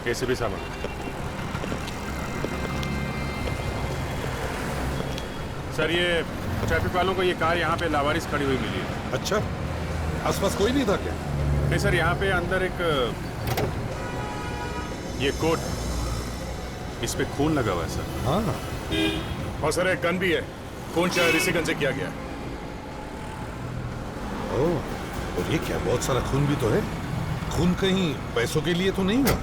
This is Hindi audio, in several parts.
एसीपी साहब। सर, ये ट्रैफिक वालों को ये कार यहाँ पे लावारिस खड़ी हुई मिली है। अच्छा, आसपास कोई नहीं था क्या? नहीं सर, यहाँ पे अंदर एक ये कोट, इस पे खून लगा हुआ है सर। हाँ, और सर एक गन भी है। खून शायद इसी गन से किया गया है। ओह, और ये क्या, बहुत सारा खून भी तो है। खून कहीं पैसों के लिए तो नहीं हुआ?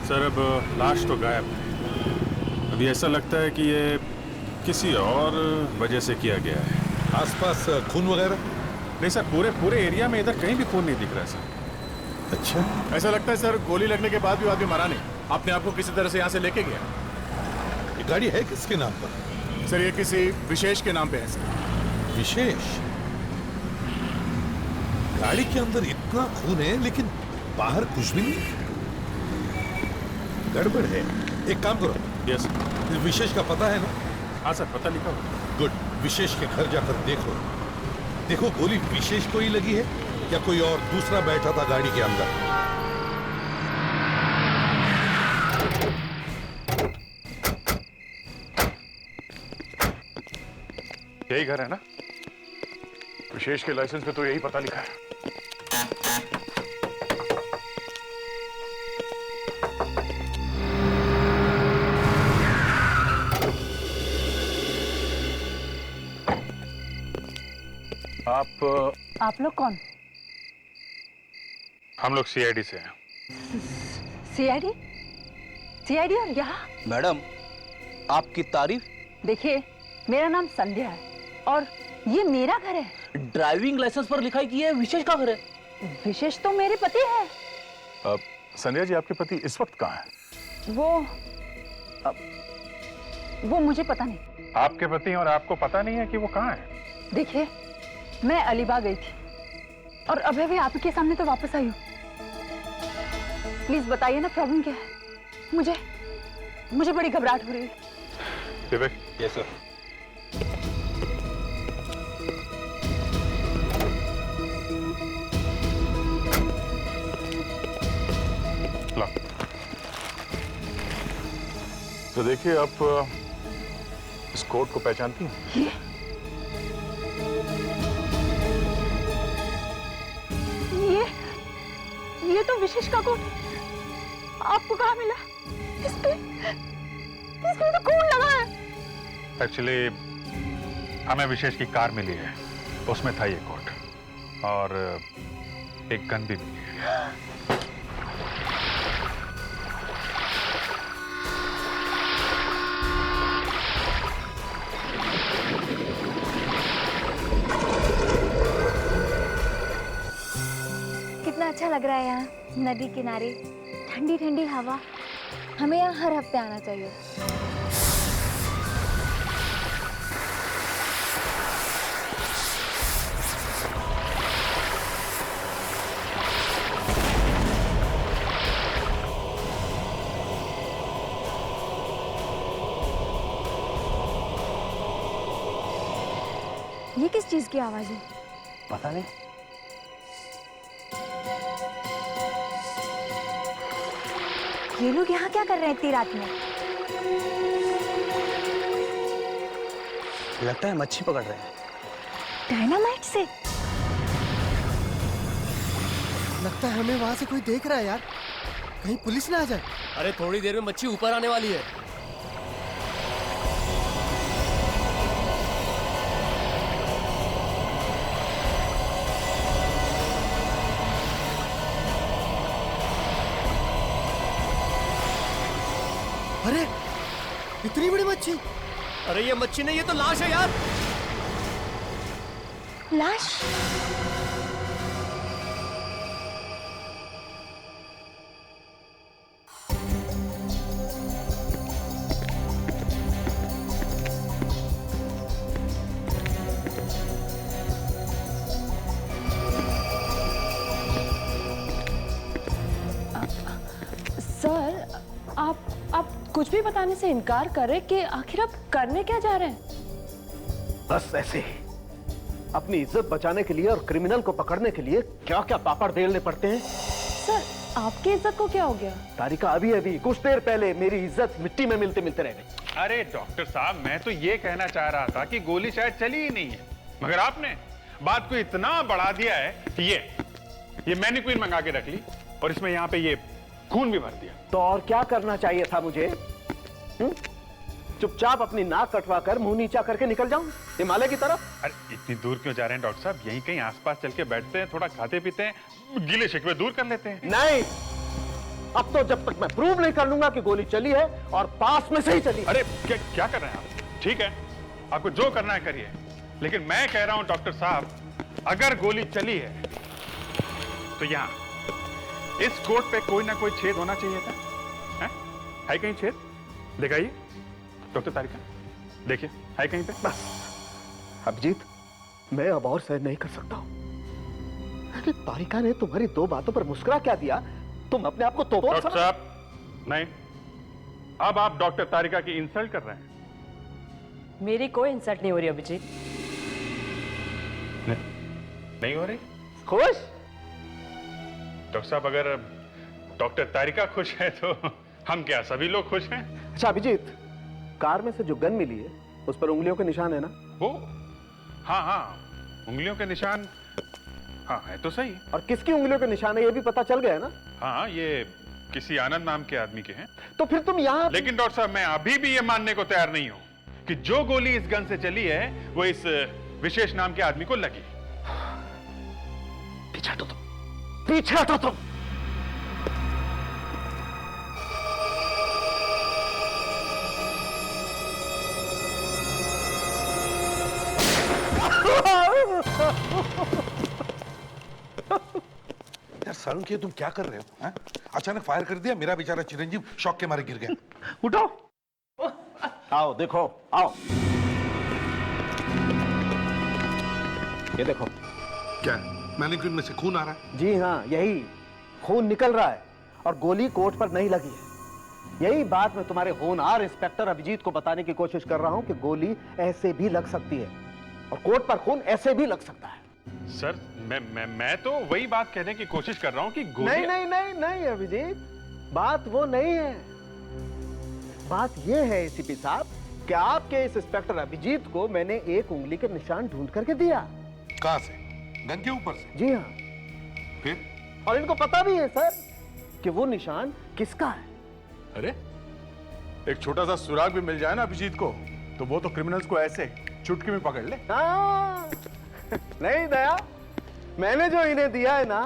सर अब लाश तो गायब है। अभी ऐसा लगता है कि ये किसी और वजह से किया गया है। आसपास खून वगैरह? नहीं सर, पूरे एरिया में इधर कहीं भी खून नहीं दिख रहा है सर। अच्छा, ऐसा लगता है सर गोली लगने के बाद भी आदमी मरा नहीं, अपने आप को किसी तरह से यहाँ से लेके गया। ये गाड़ी है किसके नाम पर? सर ये किसी विशेष के नाम पे है सर। विशेष? गाड़ी के अंदर इतना खून है लेकिन बाहर कुछ भी नहीं। गड़बड़ है। एक काम करो, यस सर। इस विशेष का पता है ना? हाँ सर, पता लिखा हुआ। गुड, विशेष के घर जाकर देखो। देखो गोली विशेष को ही लगी है या कोई और दूसरा बैठा था गाड़ी के अंदर। यही घर है ना? विशेष के लाइसेंस पे तो यही पता लिखा है। आप लोग कौन? हम लोग सीआईडी से हैं। सीआईडी? सीआईडी और यहाँ? मैडम, आपकी तारीफ। देखिए, मेरा नाम संध्या है और ये मेरा घर है। ड्राइविंग लाइसेंस पर लिखाई की है विशेष का घर है। विशेष तो मेरे पति है। संध्या जी, आपके पति इस वक्त कहाँ है? वो मुझे पता नहीं। आपके पति और आपको पता नहीं है कि वो कहाँ है? देखिए, मैं अलीबाग गई थी और अभी भी आप के सामने तो वापस आई हूँ। प्लीज बताइए ना, प्रॉब्लम क्या है? मुझे बड़ी घबराहट हो रही है। विवेक। Yes sir. ला। तो देखिए, आप इस कोट को पहचानती हैं? ये तो विशेष का कोट। आपको कहाँ मिला? इसपे तो खून लगा है। एक्चुअली हमें विशेष की कार मिली है, उसमें था ये कोट और एक गन भी मिली है। कितना अच्छा लग रहा है यहाँ, नदी किनारे, ठंडी ठंडी हवा। हमें यहाँ हर हफ्ते आना चाहिए। ये किस चीज की आवाज है? पता नहीं। ये लोग यहाँ क्या कर रहे हैं इतनी रात में? लगता है मच्छी पकड़ रहे हैं। डायनामाइट से? लगता है हमें वहां से कोई देख रहा है यार, कहीं पुलिस ना आ जाए। अरे थोड़ी देर में मच्छी ऊपर आने वाली है। अरे इतनी बड़ी मच्छी! अरे ये मच्छी नहीं, ये तो लाश है यार। लाश? सर, आप कुछ भी बताने से इनकार कर रहे कि आखिर आप करने क्या जा रहे हैं? बस ऐसे ही अपनी इज्जत बचाने के लिए और क्रिमिनल को पकड़ने के लिए क्या क्या पापड़ बेलने पड़ते हैं। सर, आपकी इज्जत को क्या हो गया? तारिका अभी अभी कुछ देर पहले मेरी इज्जत मिट्टी में मिलते मिलते रह गई। अरे डॉक्टर साहब, मैं तो ये कहना चाह रहा था कि गोली शायद चली ही नहीं है, मगर आपने बात को इतना बढ़ा दिया है कि ये मैनिक्विन मंगा के रख ली और इसमें यहाँ पे ये खून भी भर दिया। तो और क्या करना चाहिए था मुझे? चुपचाप अपनी नाक कटवा कर मुंह नीचा करके निकल जाऊं हिमालय की तरफ? अरे इतनी दूर क्यों जा रहे हैं डॉक्टर साहब? यहीं कहीं आसपास चल के बैठते हैं, थोड़ा खाते पीते हैं, गिले शिकवे दूर कर लेते हैं। नहीं, अब तो जब तक मैं प्रूव नहीं कर लूंगा कि गोली चली है और पास में से ही चली। अरे क्या कर रहे हैं आप? ठीक है, आपको जो करना है करिए, लेकिन मैं कह रहा हूं डॉक्टर साहब, अगर गोली चली है तो यहां इस कोट पे कोई ना कोई छेद होना चाहिए था। है कहीं छेद? दिखाइए डॉक्टर तारिका, देखिए है कहीं पे? बस अभिजीत, मैं अब और सहन नहीं कर सकता हूं। अरे तारिका ने तुम्हारी दो बातों पर मुस्कुरा क्या दिया? तुम अपने आप को तो डॉक्टर साहब नहीं, अब आप डॉक्टर तारिका की इंसल्ट कर रहे हैं। मेरी कोई इंसल्ट नहीं हो रही अभिजीत। नहीं हो रही? खुश? डॉक्टर साहब, अगर डॉक्टर तारिका खुश है तो हम क्या सभी लोग खुश हैं? अच्छा अभिजीत, कार में से जो गन मिली है उस पर उंगलियों के निशान है ना? वो हाँ, उंगलियों के निशान, हाँ है तो सही। और किसकी उंगलियों के निशान है ये भी पता चल गया है ना? हाँ, ये किसी आनंद नाम के आदमी के हैं। तो फिर तुम यहाँ? लेकिन डॉक्टर साहब, मैं अभी भी ये मानने को तैयार नहीं हूं कि जो गोली इस गन से चली है वो इस विशेष नाम के आदमी को लगी। पीछे हटो तुम, पीछे हटो तुम। यार सारुण के तुम क्या कर रहे हो? हैं? अचानक फायर कर दिया, मेरा बेचारा चिरंजीव शॉक के मारे गिर गया। उठो, आओ देखो, आओ ये देखो। क्या मैनिक्विन में से खून आ रहा है? जी हाँ, यही खून निकल रहा है और गोली कोट पर नहीं लगी है। यही बात मैं तुम्हारे होनहार इंस्पेक्टर अभिजीत को बताने की कोशिश कर रहा हूं कि गोली ऐसे भी लग सकती है और कोट पर खून ऐसे भी लग सकता है। सर, मैं तो वही बात कहने की कोशिश कर रहा हूं कि गोली... नहीं नहीं नहीं नहीं अभिजीत, बात वो नहीं है। बात ये है एसीपी साहब कि आपके इस इंस्पेक्टर अभिजीत को मैंने एक उंगली के निशान ढूंढ करके दिया। कहां से? गन के ऊपर से? जी हाँ। फिर? और इनको पता भी है सर कि वो निशान किसका है। अरे एक छोटा सा सुराग भी मिल जाए ना अभिजीत को तो वो तो क्रिमिनल्स को ऐसे चुटकी में पकड़ ले। हाँ। नहीं दया, मैंने जो इन्हें दिया है ना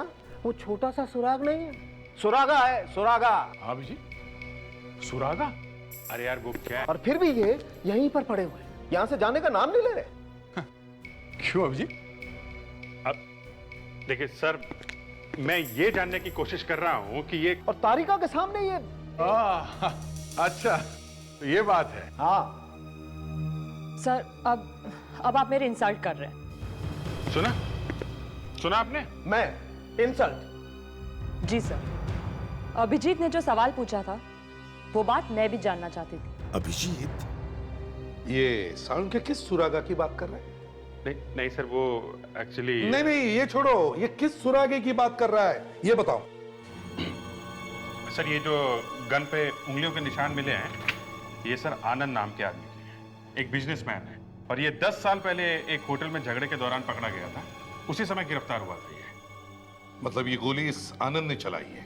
वो छोटा सा सुराग नहीं है, सुरागा है, सुरागा। हाँ अभिजीत, सुरागा? अरे यार वो क्या है? और फिर भी ये यहीं पर पड़े हुए हैं, यहां से जाने का नाम नहीं ले रहे। क्यों अभिजीत? अब देखिए सर, मैं ये जानने की कोशिश कर रहा हूं कि ये... और तारिका के सामने ये... अच्छा तो ये बात है। हाँ सर, अब आप मेरे इंसल्ट कर रहे हैं। सुना आपने? मैं इंसल्ट? जी सर, अभिजीत ने जो सवाल पूछा था वो बात मैं भी जानना चाहती थी। अभिजीत, ये सारुण के किस सुरागा की बात कर रहे हैं? नहीं सर, वो एक्चुअली... नहीं ये छोड़ो, ये किस सुरागे की बात कर रहा है ये बताओ। सर, ये जो गन पे उंगलियों के निशान मिले हैं, ये सर आनंद नाम के आदमी के हैं। एक बिजनेसमैन है और ये 10 साल पहले एक होटल में झगड़े के दौरान पकड़ा गया था, उसी समय गिरफ्तार हुआ था ये। मतलब ये गोली इस आनंद ने चलाई है?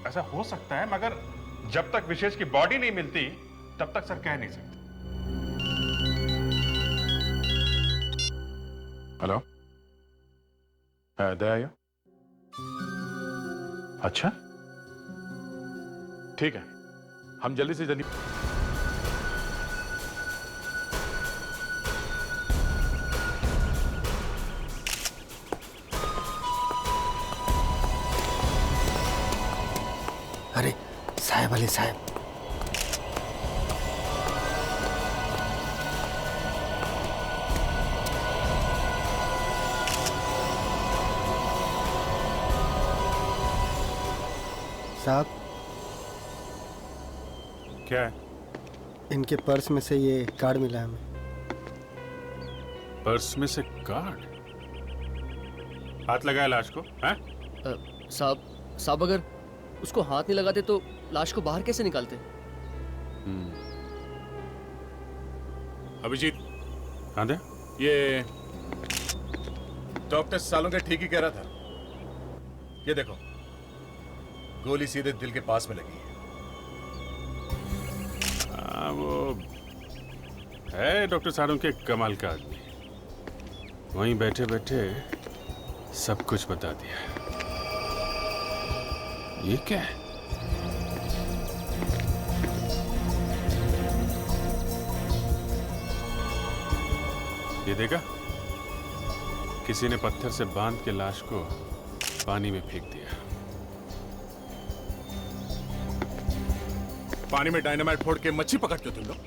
ऐसा हो सकता है, मगर जब तक विशेष की बॉडी नहीं मिलती तब तक सर कह नहीं सकते। हेलो, दया? अच्छा ठीक है, हम जल्दी से जल्दी... अरे साहब, अली साहब, साहब क्या है? इनके पर्स में से ये कार्ड मिला है हमें। पर्स में से कार्ड? हाथ लगाया लाश को? हैं? साहब अगर उसको हाथ नहीं लगाते तो लाश को बाहर कैसे निकालते? अभिजीत, हाँ दे? ये डॉक्टर सालुंके ठीक ही कह रहा था। ये देखो, गोली सीधे दिल के पास में लगी है। वो है डॉक्टर सालुंके कमाल का आदमी, वहीं बैठे बैठे सब कुछ बता दिया। ये क्या है? ये देखा, किसी ने पत्थर से बांध के लाश को पानी में फेंक दिया। पानी में डायनामाइट फोड़ के मच्छी पकड़ते हो तुम लोग?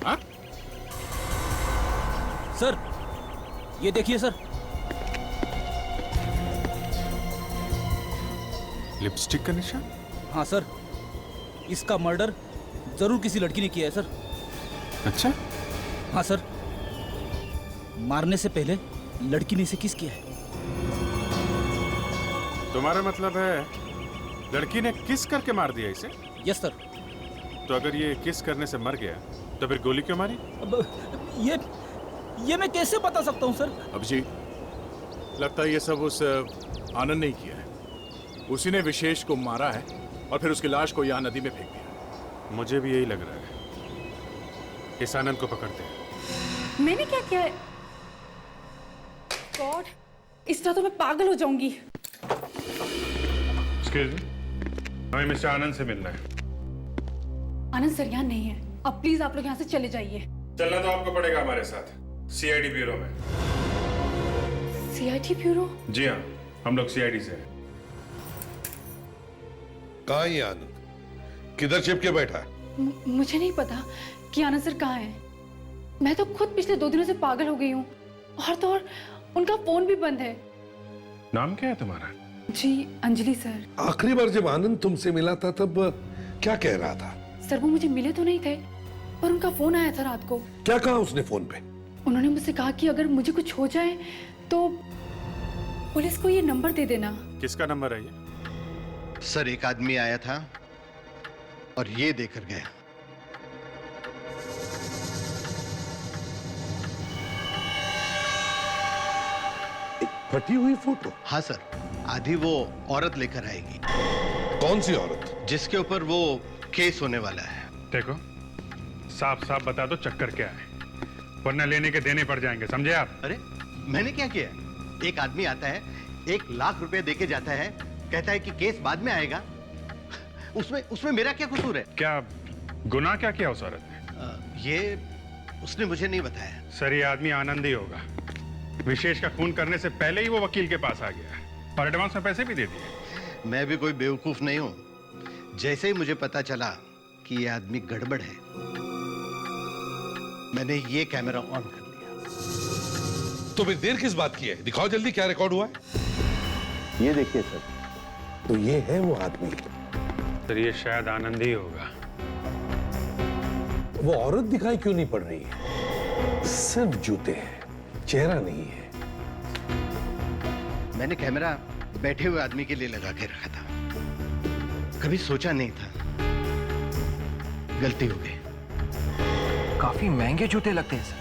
हाँ? सर, ये देखिए सर। लिपस्टिक का निशान? हाँ सर, इसका मर्डर जरूर किसी लड़की ने किया है सर। अच्छा? हाँ सर, मारने से पहले लड़की ने इसे किस किया है। तुम्हारा मतलब है लड़की ने किस करके मार दिया इसे? Yes sir. तो अगर ये किस करने से मर गया तो फिर गोली क्यों मारी? अब ये मैं कैसे बता सकता हूँ सर? अभिजीत, लगता है ये सब उस आनंद ने किया है। उसी ने विशेष को मारा है और फिर उसकी लाश को यहाँ नदी में फेंक दिया। मुझे भी यही लग रहा है। इस आनंद को पकड़ते हैं। मैंने क्या किया है? गॉड, इस तरह तो मैं पागल हो जाऊंगी। एक्सक्यूज मी, हमें मिस्टर आनंद से मिलना है। आनंद सर यहाँ नहीं है। अब प्लीज आप लोग यहाँ से चले जाइए। चलना तो आपको पड़ेगा हमारे साथ, सीआईडी ब्यूरो में। CID bureau? जी हाँ, हम लोग सीआईडी से हैं। कहाँ है ये आनंद? किधर चिपके बैठा है? मुझे नहीं पता कि आनंद सर कहाँ है। मैं तो खुद पिछले 2 दिनों से पागल हो गई हूँ। और तो और उनका फोन भी बंद है। नाम क्या है तुम्हारा? जी, अंजलि सर। आखिरी बार जब आनंद तुमसे मिला था तब क्या कह रहा था? सर वो मुझे मिले तो नहीं थे, पर उनका फोन आया था रात को। क्या कहा उसने फोन पे? उन्होंने मुझसे कहा कि अगर मुझे कुछ हो जाए तो पुलिस को ये नंबर दे देना। किसका नंबर है ये? सर, एक आदमी आया था और ये देकर गया। फटी हुई फोटो? हाँ सर, आधी वो औरत लेकर आएगी। कौन सी औरत? जिसके ऊपर वो केस होने वाला है। देखो, साफ साफ बता दो चक्कर क्या है, वरना लेने के देने पड़ जाएंगे, समझे आप? अरे मैंने क्या किया? एक आदमी आता है, 1 लाख रुपए देके जाता है, कहता है कि केस बाद में आएगा। उसमें मेरा क्या कसूर है? क्या गुनाह क्या किया उस औरत ने? ये उसने मुझे नहीं बताया। सर, ये आदमी आनंद ही होगा। विशेष का खून करने से पहले ही वो वकील के पास आ गया और एडवांस में पैसे भी दे दिए। मैं भी कोई बेवकूफ नहीं हूं। जैसे ही मुझे पता चला कि ये आदमी गड़बड़ है, मैंने ये कैमरा ऑन कर लिया। तो फिर देर किस बात की है? दिखाओ जल्दी क्या रिकॉर्ड हुआ है। ये देखिए सर, तो ये है वो आदमी। सर, ये शायद आनंद ही होगा। वो औरत दिखाई क्यों नहीं पड़ रही है? सिर्फ जूते हैं, चेहरा नहीं है। मैंने कैमरा बैठे हुए आदमी के लिए लगा के रखा था। कभी सोचा नहीं था। गलती हो गई। काफी महंगे जूते लगते हैं सर।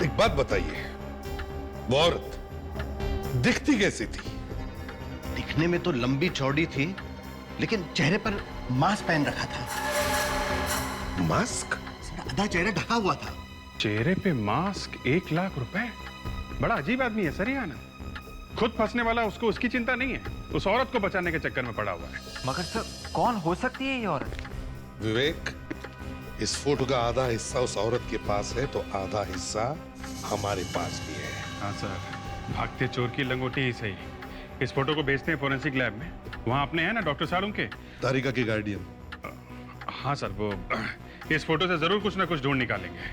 एक बात बताइए, वो औरत दिखती कैसी थी? दिखने में तो लंबी चौड़ी थी, लेकिन चेहरे पर मास्क पहन रखा था। मास्क? आधा चेहरा ढका हुआ था। चेहरे पे मास्क, 1 लाख रुपए? बड़ा अजीब आदमी है सर ये आनंद। खुद फंसने वाला, उसको उसकी चिंता नहीं है, उस औरत को बचाने के चक्कर में पड़ा हुआ है। मगर सर, कौन हो सकती है ये औरत? विवेक, इस फोटो का आधा हिस्सा उस औरत के पास है तो आधा हिस्सा हमारे पास भी है। हाँ सर, भागते चोर की लंगोटी ही सही। इस फोटो को भेजते हैं फोरेंसिक लैब में। वहाँ अपने हैं ना डॉक्टर सालुंके, तारिका के गार्डियन। हाँ सर, वो इस फोटो से जरूर कुछ ना कुछ ढूंढ निकालेंगे।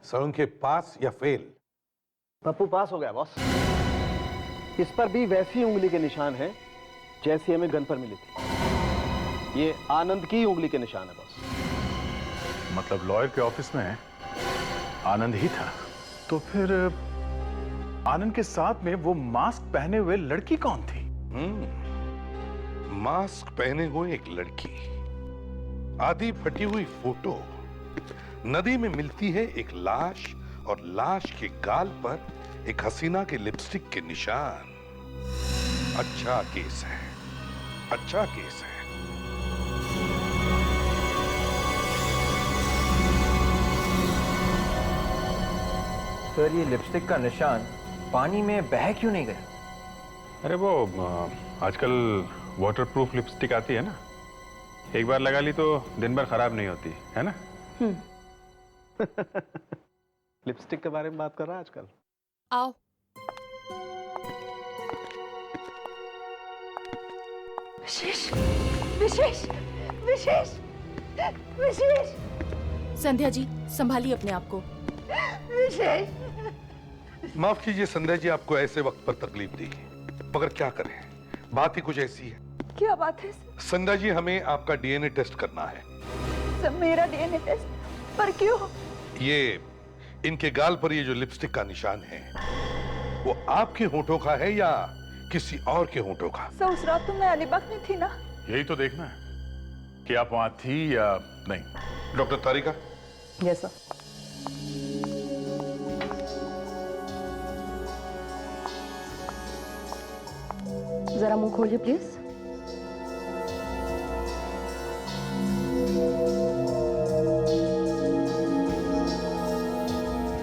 सालुंके पास या फेल? पप्पू पास हो गया बॉस। इस पर भी वैसी उंगली के निशान हैं जैसी हमें गन पर मिली थी। ये आनंद की उंगली के निशान है बॉस। मतलब लॉयर के ऑफिस में आनंद ही था। तो फिर आनंद के साथ में वो मास्क पहने हुए लड़की कौन थी? मास्क पहने हुए एक लड़की, आधी फटी हुई फोटो, नदी में मिलती है एक लाश और लाश के गाल पर एक हसीना के लिपस्टिक के निशान। अच्छा केस है, अच्छा केस है। सर, ये लिपस्टिक का निशान पानी में बह क्यों नहीं गया? अरे वो आजकल वाटरप्रूफ लिपस्टिक आती है ना, एक बार लगा ली तो दिन भर खराब नहीं होती है ना। लिपस्टिक के बारे में बात कर रहा है आजकल। आओ। विशेष विशेष विशेष विशेष। संध्या जी, संभालिए अपने आप को। विशेष। माफ कीजिए संध्या जी, आपको ऐसे वक्त पर तकलीफ दी, मगर क्या करें, बात ही कुछ ऐसी है। क्या बात है संध्या जी, हमें आपका डीएनए टेस्ट करना है। सर? मेरा डीएनए टेस्ट? पर क्यों? ये इनके गाल पर ये जो लिपस्टिक का निशान है, वो आपके होठों का है या किसी और के होठों का? सर, उस रात तो मैं अलीबाग में थी ना। यही तो देखना है कि आप वहां थी या नहीं। डॉक्टर तारिका। Yes sir. जरा मुंह खोलिए please.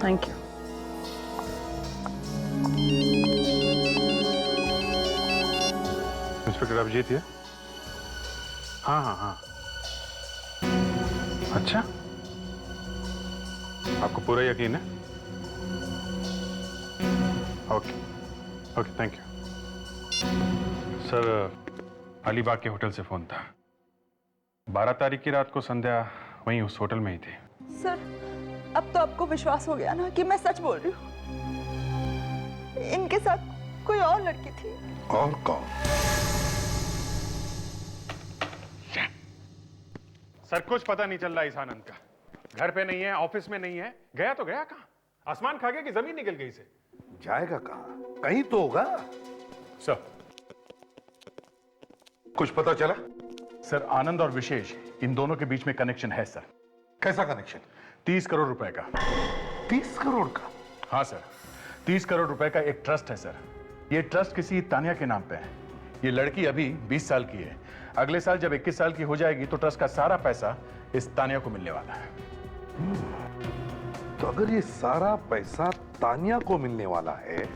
Thank you. Inspector Abhijeet है? हाँ हाँ हाँ। अच्छा, आपको पूरा यकीन है? Okay okay, thank you sir. Alibag के होटल से फोन था। 12 तारीख की रात को संध्या वहीं उस होटल में ही थी। सर, अब तो आपको विश्वास हो गया ना कि मैं सच बोल रही हूँ। इनके साथ कोई और लड़की थी। और कौन? सर, कुछ पता नहीं चल रहा इस आनंद का। घर पे नहीं है, ऑफिस में नहीं है, गया तो गया कहाँ? आसमान खा गया कि जमीन निकल गई से? जाएगा कहाँ? कहीं तो होगा। सर, कुछ पता चला? सर, आनंद और विशेष, इन दोनों के बीच में कनेक्शन है सर। कैसा कनेक्शन? 30 करोड़ रुपए का। 30 करोड़ का? हाँ सर, 30 करोड़ रुपए का एक ट्रस्ट है सर। ये ट्रस्ट किसी तानिया के नाम पे है। ये लड़की अभी 20 साल की है। अगले साल जब 21 साल की हो जाएगी तो ट्रस्ट का सारा पैसा इस तानिया को मिलने वाला है। तो अगर ये सारा पैसा तानिया को मिलने वाला है,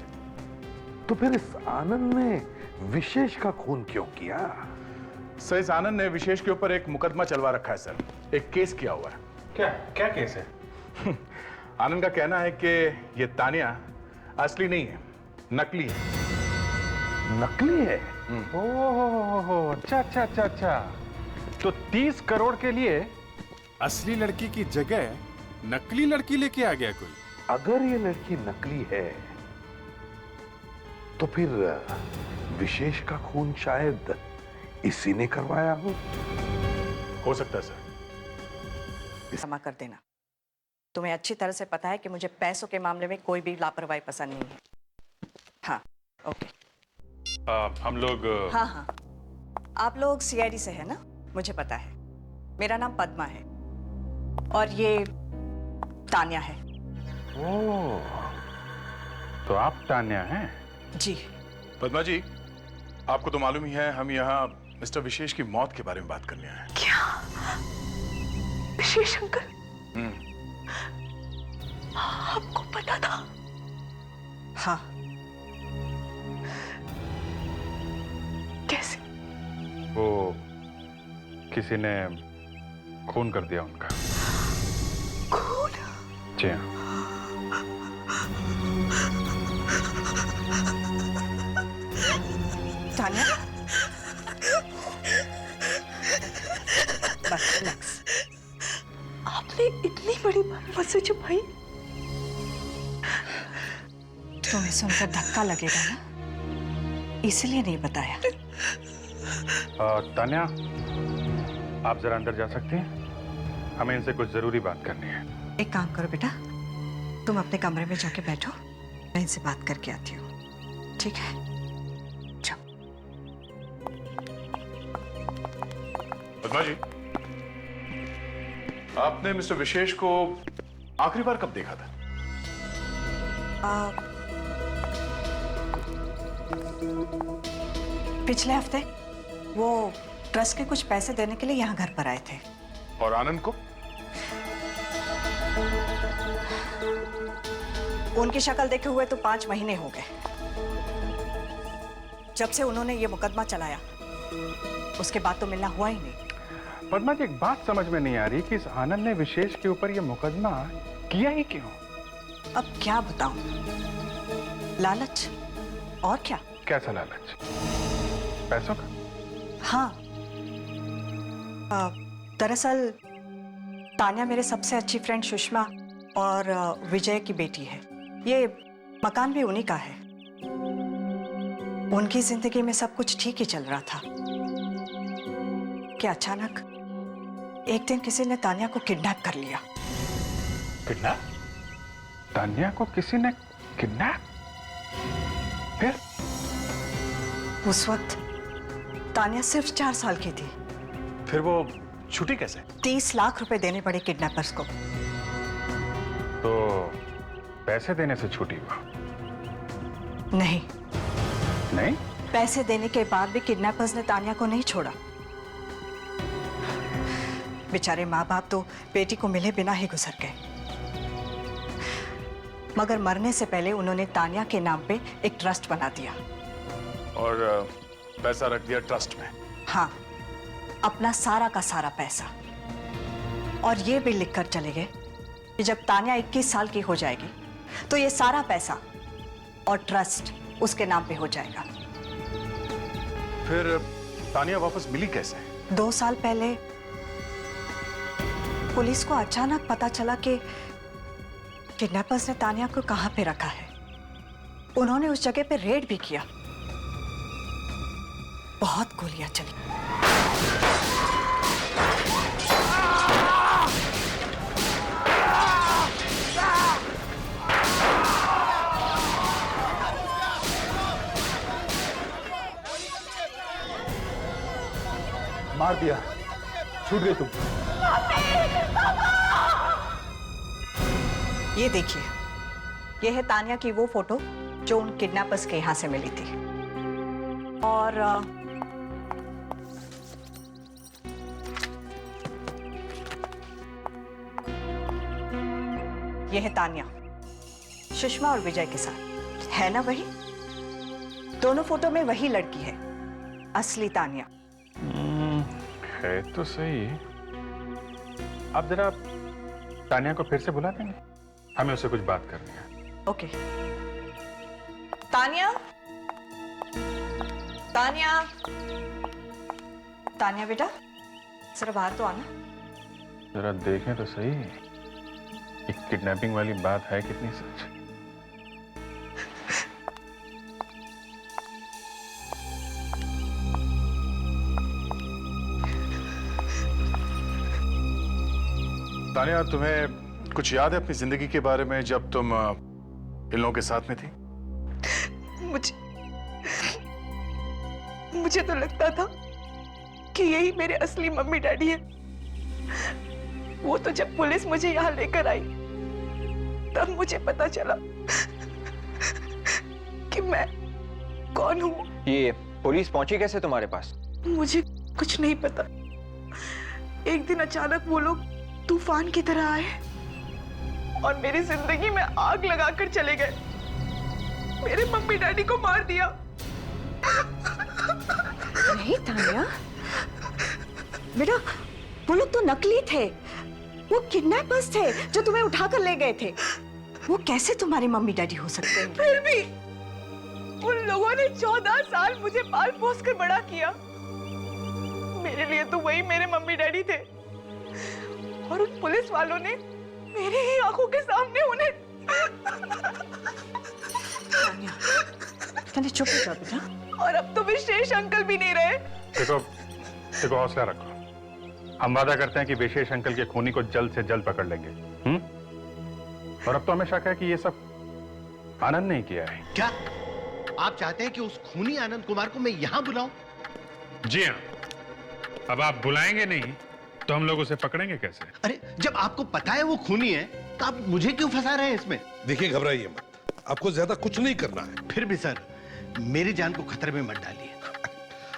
तो फिर इस आनंद ने विशेष का खून क्यों किया? सर, इस आनंद ने विशेष के ऊपर एक मुकदमा चलवा रखा है सर। एक केस किया हुआ है। क्या क्या केस है? आनंद का कहना है कि ये तानिया असली नहीं है, नकली है। नकली है? ओह, अच्छा अच्छा अच्छा अच्छा। तो 30 करोड़ के लिए असली लड़की की जगह नकली लड़की लेके आ गया कोई। अगर ये लड़की नकली है, तो फिर विशेष का खून शायद इसी ने करवाया हो सकता है सर। क्षमा कर देना। तुम्हें अच्छी तरह से पता है कि मुझे पैसों के मामले में कोई भी लापरवाही पसंद नहीं है। हाँ, ओके। हम लोग हाँ हाँ, आप लोग सीआईडी से है ना? मुझे पता है। मेरा नाम पद्मा है और ये तानिया है। ओह, तो आप तानिया हैं? जी। पद्मा जी, आपको तो मालूम ही है, हम यहाँ मिस्टर विशेष की मौत के बारे में बात करने आए हैं। क्या? विशेष अंकल? आपको पता था? हाँ। कैसे? वो किसी ने खून कर दिया उनका। खून? जी हाँ। तानिया, बस रिलैक्स। आपने इतनी बड़ी बात मुझसे छुपाई? तुम्हें सुनकर धक्का लगेगा ना, इसलिए नहीं बताया। तानिया, आप जरा अंदर जा सकती हैं? हमें इनसे कुछ जरूरी बात करनी है। एक काम करो बेटा, तुम अपने कमरे में जाके बैठो, मैं इनसे बात करके आती हूँ, ठीक है? जाओ। पद्मा जी, आपने मिस्टर विशेष को आखिरी बार कब देखा था? पिछले हफ्ते वो ट्रस्ट के कुछ पैसे देने के लिए यहाँ घर पर आए थे। और आनंद को? उनकी शक्ल देखे हुए तो 5 महीने हो गए। जब से उन्होंने ये मुकदमा चलाया उसके बाद तो मिलना हुआ ही नहीं। पद्मा जी, एक बात समझ में नहीं आ रही कि इस आनंद ने विशेष के ऊपर ये मुकदमा किया ही क्यों? अब क्या बताऊं? लालच, और क्या? कैसा लालच? पैसों का? हाँ, दरअसल तान्या मेरे सबसे अच्छी फ्रेंड सुषमा और विजय की बेटी है। ये मकान भी उन्हीं का है। उनकी जिंदगी में सब कुछ ठीक ही चल रहा था कि अचानक एक दिन किसी ने तान्या को किडनैप कर लिया। किडनैप? तान्या को किसी ने किडनैप? फिर? उस वक्त तान्या सिर्फ 4 साल की थी। फिर वो छुट्टी कैसे? 30 लाख रुपए देने पड़े किडनैपर्स को। तो पैसे देने से छूटी हुआ? नहीं। नहीं? पैसे देने के बाद भी किडनैपर्स ने तान्या को नहीं छोड़ा। बेचारे माँ बाप तो बेटी को मिले बिना ही गुजर गए। मगर मरने से पहले उन्होंने तान्या के नाम पे एक ट्रस्ट बना दिया। और पैसा रख दिया ट्रस्ट में? हाँ, अपना सारा का सारा पैसा। और ये भी लिखकर चले गए कि जब तान्या 21 साल की हो जाएगी तो ये सारा पैसा और ट्रस्ट उसके नाम पे हो जाएगा। फिर तान्या वापस मिली कैसे? 2 साल पहले पुलिस को अचानक पता चला कि किडनैपर्स ने तान्या को कहां पे रखा है। उन्होंने उस जगह पे रेड भी किया। बहुत गोलियां चली। मार दिया, छूट गई तुम। ये देखिए, ये है तान्या की वो फोटो जो उन किडनैपर्स के यहां से मिली थी। और ये है तान्या सुषमा और विजय के साथ। है ना वही? दोनों फोटो में वही लड़की है, असली तान्या। है तो सही। आप जरा तान्या को फिर से बुला देंगे? हमें उससे कुछ बात करनी है। ओके। तान्या, तान्या, तान्या बेटा, जरा बाहर तो आना। जरा देखें तो सही, एक किडनैपिंग वाली बात है कितनी सच। तान्या, तुम्हें कुछ याद है अपनी जिंदगी के बारे में जब तुम इन लोगों के साथ में थी? मुझे तो लगता था कि यही मेरे असली मम्मी डैडी है। वो तो जब पुलिस मुझे यहाँ लेकर आई तब मुझे पता चला कि मैं कौन हूँ। ये पुलिस पहुंची कैसे तुम्हारे पास? मुझे कुछ नहीं पता। एक दिन अचानक वो लोग तूफान की तरह आए और मेरी जिंदगी में आग लगाकर चले गए। मेरे मम्मी डैडी को मार दिया। नहीं तान्या बेटा, वो लोग तो नकली थे। वो किडनैपर्स थे जो तुम्हें उठाकर ले गए थे। वो कैसे तुम्हारे मम्मी डैडी हो सकते हैं? फिर भी उन लोगों ने 14 साल मुझे पाल पोस कर बड़ा किया। मेरे लिए तो वही मेरे मम्मी डैडी थे। और उन पुलिस वालों ने मेरी ही आंखों के सामने उन्हें। तान्या, तान्या चुप हो जाओ बेटा। और अब तो विशेष अंकल भी नहीं रहे। देखो हौसला रखो। हम वादा करते हैं कि विशेष अंकल के खूनी को जल्द से जल्द पकड़ लेंगे। और अब तो हमें शक है कि ये सब आनंद ने किया है। क्या आप चाहते हैं कि उस खूनी आनंद कुमार को मैं यहां बुलाऊं? जी हाँ। अब आप बुलाएंगे नहीं तो हम लोग उसे पकड़ेंगे कैसे? अरे जब आपको पता है वो खूनी है तो आप मुझे क्यों फंसा रहे हैं इसमें? देखिए, घबराइए मत, आपको ज्यादा कुछ नहीं करना है। फिर भी सर, मेरी जान को खतरे में मत डालिए।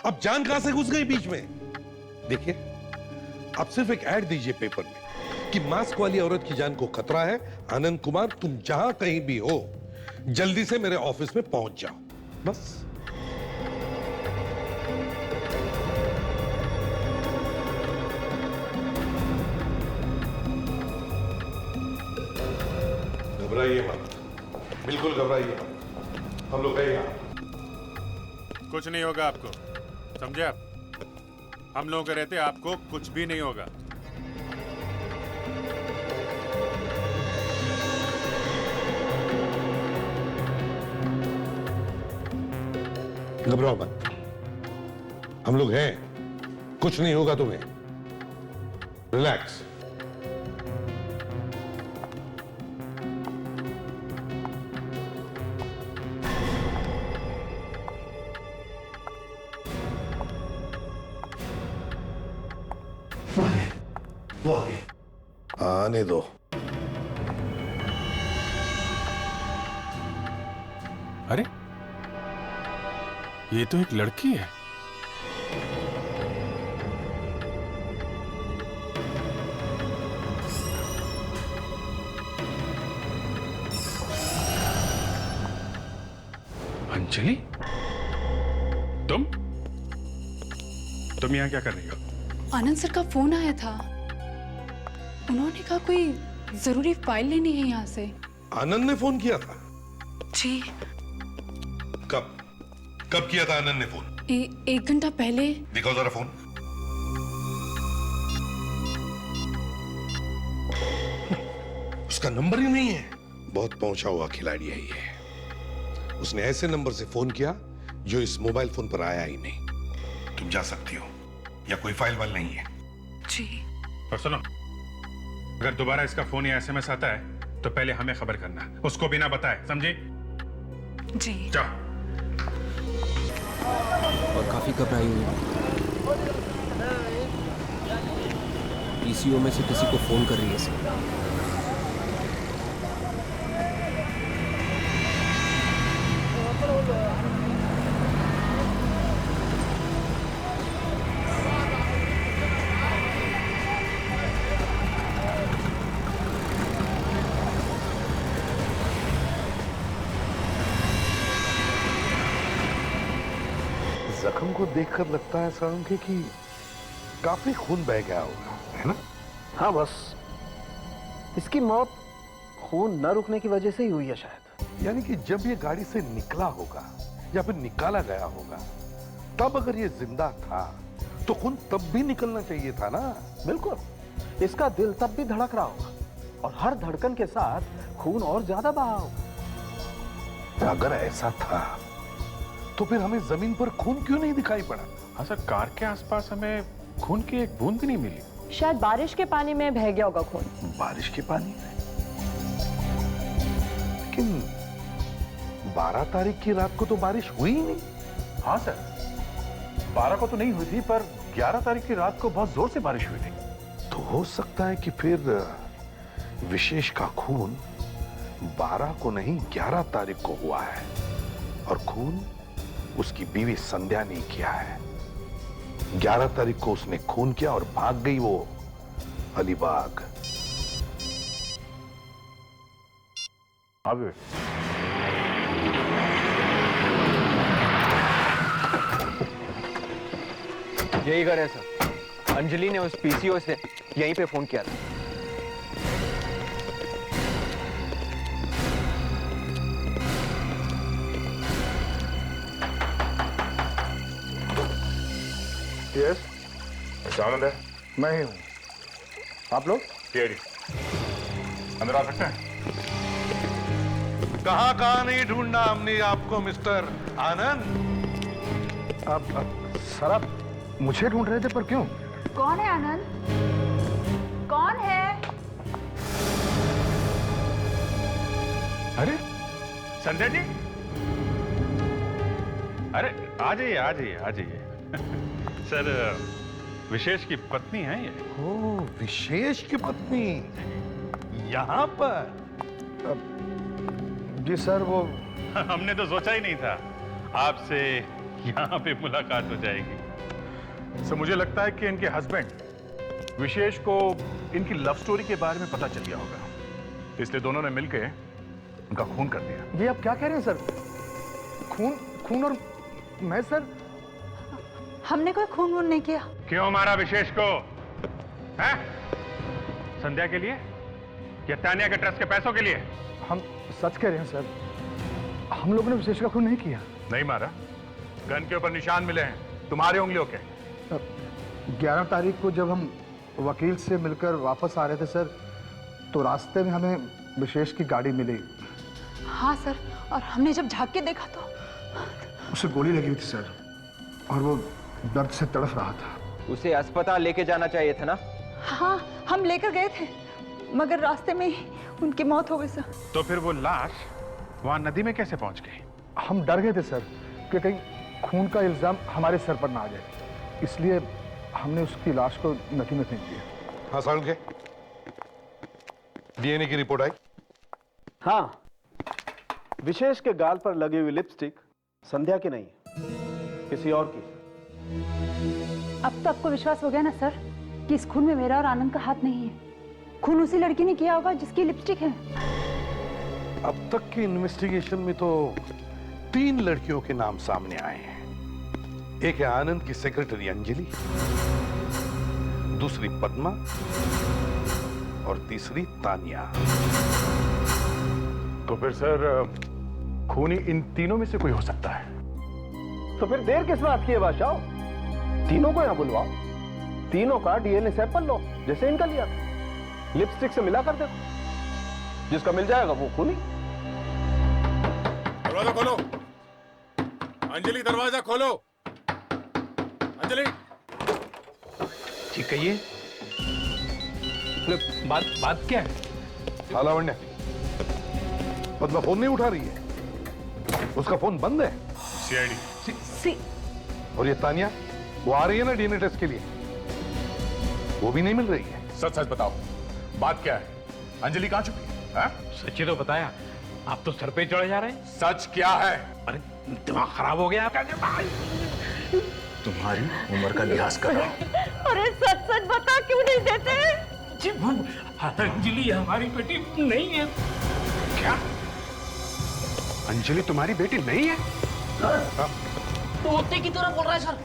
अब जान कहां से घुस गई बीच में? देखिए, आप सिर्फ एक ऐड दीजिए पेपर में कि मास्क वाली औरत की जान को खतरा है। आनंद कुमार, तुम जहां कहीं भी हो, जल्दी से मेरे ऑफिस में पहुंच जाओ, बस। घबराइए मत, बिल्कुल घबराइए मत, हम लोग हैं यहां। कुछ नहीं होगा आपको, समझे आप? हम लोगों के रहते आपको कुछ भी नहीं होगा। घबराओ मत, हम लोग हैं, कुछ नहीं होगा तुम्हें। रिलैक्स। वो आगे आने दो। अरे ये तो एक लड़की है। अंजलि, तुम यहाँ क्या कर रही हो? आनंद सर का फोन आया था, उन्होंने कहा कोई जरूरी फाइल लेनी है यहाँ से। आनंद ने फोन किया था? जी। कब किया था आनंद ने फोन? 1 घंटा पहले। दिखाओ जरा फोन। उसका नंबर ही नहीं है। बहुत पहुंचा हुआ खिलाड़ी है ये। उसने ऐसे नंबर से फोन किया जो इस मोबाइल फोन पर आया ही नहीं। तुम जा सकती हो, या कोई फाइल वाल नहीं है। जी। और सुनो, अगर दोबारा इसका फोन या एसएमएस आता है तो पहले हमें खबर करना, उसको बिना बताए, समझी? जी। जाओ। और काफी घबराई हुई। पीसीओ में से किसी को फोन कर रही है सर। जख्म को देखकर लगता है सारंगी कि काफी खून बह गया होगा, है ना? हाँ, बस इसकी मौत खून न रुकने की वजह से ही हुई है शायद। यानी कि जब ये गाड़ी से निकला होगा या फिर निकाला गया होगा, तब अगर ये जिंदा था तो खून तब भी निकलना चाहिए था ना? बिल्कुल, इसका दिल तब भी धड़क रहा होगा और हर धड़कन के साथ खून और ज्यादा बहा होगा। अगर ऐसा था तो फिर हमें जमीन पर खून क्यों नहीं दिखाई पड़ा? हाँ सर, कार के आसपास हमें खून की एक बूंद भी नहीं मिली। शायद बारिश के पानी में बह गया होगा खून। बारिश के पानी में? लेकिन 12 तारीख की रात को तो बारिश हुई ही नहीं। हाँ सर, 12 को तो नहीं हुई थी, पर 11 तारीख की रात को बहुत जोर से बारिश हुई थी। तो हो सकता है कि फिर विशेष का खून 12 को नहीं 11 तारीख को हुआ है, और खून उसकी बीवी संध्या ने किया है। 11 तारीख को उसने खून किया और भाग गई वो अलीबाग। अब यही घर है सर। अंजलि ने उस पीसीओ से यहीं पे फोन किया था। यस, आनंद है। मैं ही हूँ। आप लोग? अंदर आ सकते हैं? कहां नहीं ढूंढना हमने आपको मिस्टर आनंद। आप सर, आप मुझे ढूंढ रहे थे, पर क्यों? कौन है आनंद? कौन है? अरे संध्या जी, अरे आ जाइए आ जाइए आ जाइए। सर विशेष की पत्नी है ये। ओ, विशेष की पत्नी यहाँ पर? जी सर, वो हमने तो सोचा ही नहीं था आपसे यहाँ पे मुलाकात हो जाएगी। सर मुझे लगता है कि इनके हस्बैंड विशेष को इनकी लव स्टोरी के बारे में पता चल गया होगा, इसलिए दोनों ने मिलकर उनका खून कर दिया। ये आप क्या कह रहे हैं सर? खून? खून? और मैं सर? हमने कोई खून वून नहीं किया। क्यों मारा विशेष को? हैं? संध्या के लिए या तानिया के ट्रस्ट के पैसों के लिए? हम सच कह रहे हैं सर, हम लोगों ने विशेष का खून नहीं किया। नहीं मारा, गन के ऊपर निशान मिले हैं तुम्हारी उंगलियों के। 11 तारीख को जब हम वकील से मिलकर वापस आ रहे थे सर, तो रास्ते में हमें विशेष की गाड़ी मिली। हाँ सर, और हमने जब झांक के देखा तो उसे गोली लगी हुई थी सर, और वो दर्द से तड़फ रहा था। उसे अस्पताल लेके जाना चाहिए था ना? हाँ, हम लेकर गए थे, मगर रास्ते में ही उनकी मौत हो गई सर। तो फिर वो लाश वहां नदी में कैसे पहुंच गई? हम डर गए थे सर कि कहीं खून का इल्जाम हमारे सर पर ना आ जाए, इसलिए हमने उसकी लाश को नदी में फेंक दिया। हाँ सारुण के, डीएनए की रिपोर्ट आई? हाँ, विशेष के गाल पर लगी हुई लिपस्टिक संध्या की नहीं, किसी और की। अब तो आपको विश्वास हो गया ना सर कि इस खून में मेरा और आनंद का हाथ नहीं है। खून उसी लड़की ने किया होगा जिसकी लिपस्टिक है। अब तक की इन्वेस्टिगेशन में तो 3 लड़कियों के नाम सामने आए हैं। एक है आनंद की सेक्रेटरी अंजलि, दूसरी पद्मा और तीसरी तानिया। तो फिर सर खूनी इन तीनों में से कोई हो सकता है। तो फिर देर किस बात की है बादशाह? तीनों को यहां बुलवाओ, तीनों का डीएनए सैंपल लो, जैसे इनका लिया, लिपस्टिक से मिला कर देखो, जिसका मिल जाएगा वो खूनी। दरवाजा खोलो अंजलि, दरवाजा खोलो अंजलि। ठीक कहिए, बात क्या है? हाँ लावण्य, पद्मा फोन नहीं उठा रही है, उसका फोन बंद है। सीआईडी। और ये तानिया, वो आ रही है ना डीएनए टेस्ट के लिए, वो भी नहीं मिल रही है। सच सच बताओ, बात क्या है? अंजलि कहां छुपी है? सच ही तो बताया, आप तो सर पे चढ़े जा रहे हैं। सच क्या है? अरे दिमाग खराब हो गया आपका। तुम्हारी उम्र का लिहाज कर रहा हूं। अरे सच सच बता, क्यों नहीं देते? जी अंजलि हमारी बेटी नहीं है। क्या? अंजलि तुम्हारी बेटी नहीं है? तोते की तरह बोल रहा है सर।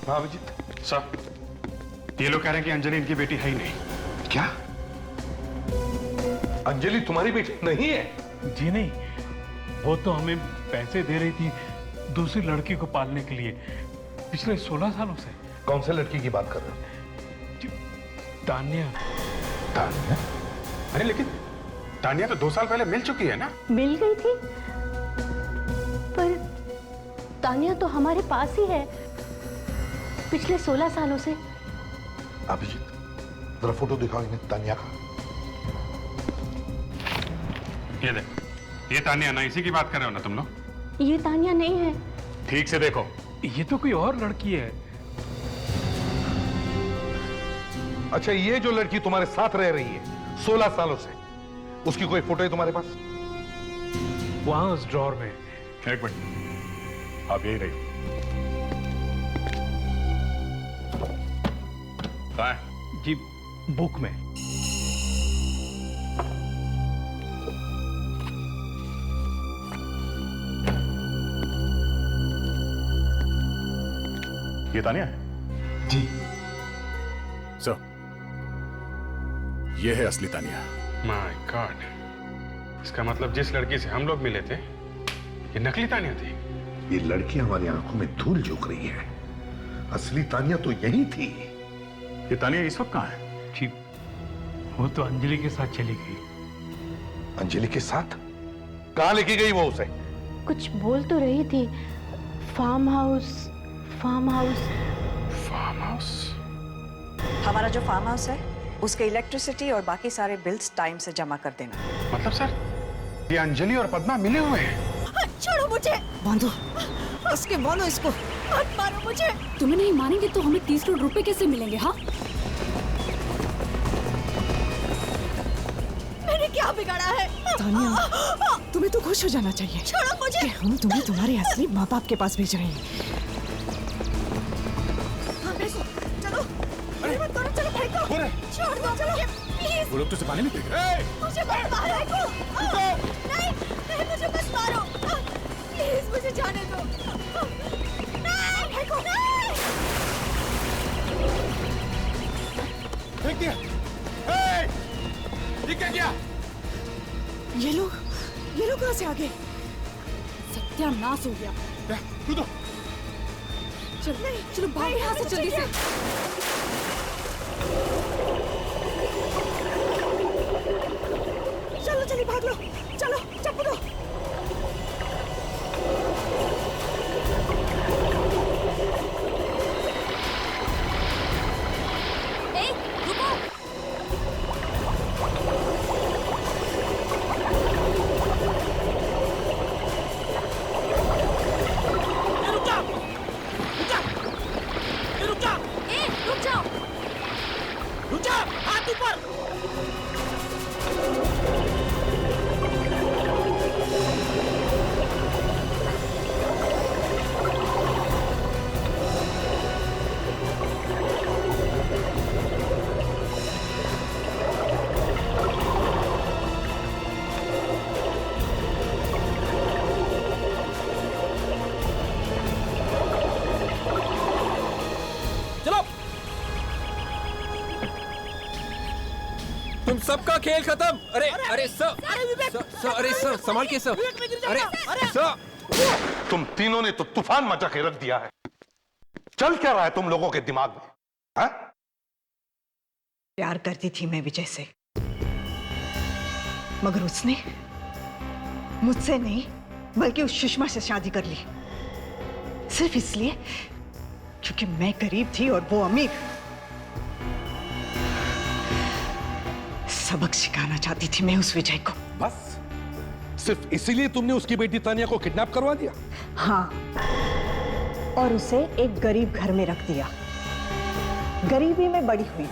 हाँ अभिजीत। सर ये लोग कह रहे हैं कि अंजलि इनकी बेटी है ही नहीं। क्या? अंजलि तुम्हारी बेटी नहीं है? जी नहीं, वो तो हमें पैसे दे रही थी दूसरी लड़की को पालने के लिए पिछले 16 सालों से। कौन से लड़की की बात कर रहे हो? तानिया। तानिया? अरे लेकिन तानिया तो 2 साल पहले मिल चुकी है ना? मिल गई थी, पर तानिया तो हमारे पास ही है पिछले 16 सालों से। अभिजीत जरा फोटो दिखाओ इन्हें तानिया का। ये देख, ये तानिया ना, इसी की बात कर रहे हो ना तुम लोग? ये तानिया नहीं है। ठीक से देखो, ये तो कोई और लड़की है। अच्छा, ये जो लड़की तुम्हारे साथ रह रही है 16 सालों से, उसकी कोई फोटो है तुम्हारे पास? वहां उस ड्रॉर में। एक मिनट, आप यही रही। कहाँ है? जी बुक में। ये तानिया है? जी सर, ये है असली तानिया। माय गॉड, इसका मतलब जिस लड़की से हम लोग मिले थे ये नकली तानिया थी। ये लड़की हमारी आंखों में धूल झोंक रही है, असली तानिया तो यही थी। ये तानिया इस वक्त कहाँ है? जी वो तो अंजलि के साथ चली गई। अंजलि के साथ? कहाँ लेके गई वो उसे? कुछ बोल तो रही थी, farm house. Farm house? Farm house? हमारा जो फार्म हाउस है उसके इलेक्ट्रिसिटी और बाकी सारे बिल्स टाइम से जमा कर देना। मतलब सर ये अंजलि और पद्मा मिले हुए हैं। छोड़ो मुझे। बांधो बांधो इसको। मत मारो मुझे। तुम्हें नहीं मानेंगे तो हमें 30 करोड़ रुपए कैसे मिलेंगे? हाँ, मैंने क्या बिगाड़ा है? तानिया, तुम्हें तो खुश हो जाना चाहिए। छोड़ो मुझे। कि हम तुम्हें तुम्हारे असली माँ बाप के पास भेज रहे हैं। चलो, मत करो, चलो फेंको। छोड़ दो, चलो प्लीज। वो लोग तो पानी में फेंक रहे हैं। मुझे मत मारो। नहीं, मुझे मत मारो। प्लीज मुझे जाने दो। नहीं, फेंको, नहीं। फेंक दिया। ये क्या किया? ये लोग कहाँ से आ गए? सत्यानाश हो गया। कूदो। चलो भाग यहाँ से जल्दी से। चलो चलिए भाग लो। चलो चप्पू दो। तुम सबका खेल खत्म। अरे अरे सर, अरे सर संभाल के सर। अरे सर, तुम तीनों ने तो तूफान मचा के रख दिया है। चल क्या रहा है तुम लोगों के दिमाग में? हा? प्यार करती थी मैं विजय से, मगर उसने मुझसे नहीं बल्कि उस सुषमा से शादी कर ली, सिर्फ इसलिए क्योंकि मैं गरीब थी और वो अमीर। सबक सिखाना चाहती थी मैं उस विजय को। बस सिर्फ इसीलिए तुमने उसकी बेटी तानिया को किडनैप करवा दिया? हाँ, और उसे एक गरीब घर में रख दिया। गरीबी में बड़ी हुई।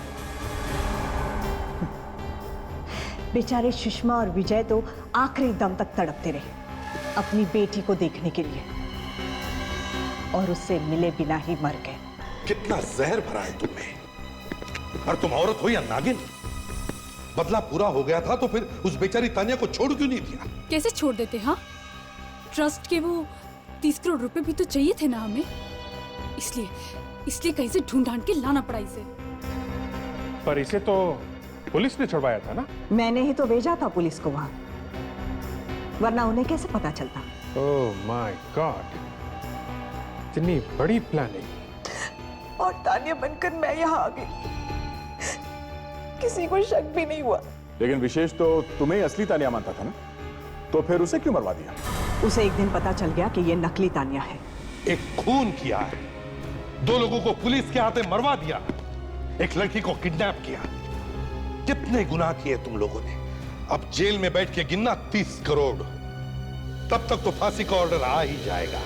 बेचारे सुषमा और विजय तो आखिरी दम तक तड़पते रहे अपनी बेटी को देखने के लिए, और उससे मिले बिना ही मर गए। कितना जहर भरा है तुमने। और तुम औरत हो या नागिन? बदला पूरा हो गया था तो फिर उस बेचारी तानिया को छोड़ क्यों नहीं दिया? कैसे छोड़ देते? हाँ, ट्रस्ट के वो 30 करोड़ रुपए भी तो चाहिए थे ना हमें, इसलिए कहीं से ढूंढ के लाना पड़ा इसे। पर इसे तो पुलिस ने छुड़वाया था ना? मैंने ही तो भेजा था पुलिस को वहां, वरना उन्हें कैसे पता चलता? ओह माय गॉड, इतनी बड़ी प्लानिंग। और तानिया बनकर मैं यहाँ आ गई। किसी को शक भी नहीं हुआ। लेकिन विशेष तो तुम्हें असली तानिया मानता था ना, तो फिर उसे क्यों मरवा दिया? उसे एक दिन पता चल गया कि ये नकली तानिया है। एक खून किया है, 2 लोगों को पुलिस के हाथे मरवा दिया, एक लड़की को किडनैप किया। कितने गुनाह किए तुम लोगों ने। अब जेल में बैठ के गिनना 30 करोड़, तब तक तो फांसी का ऑर्डर आ ही जाएगा।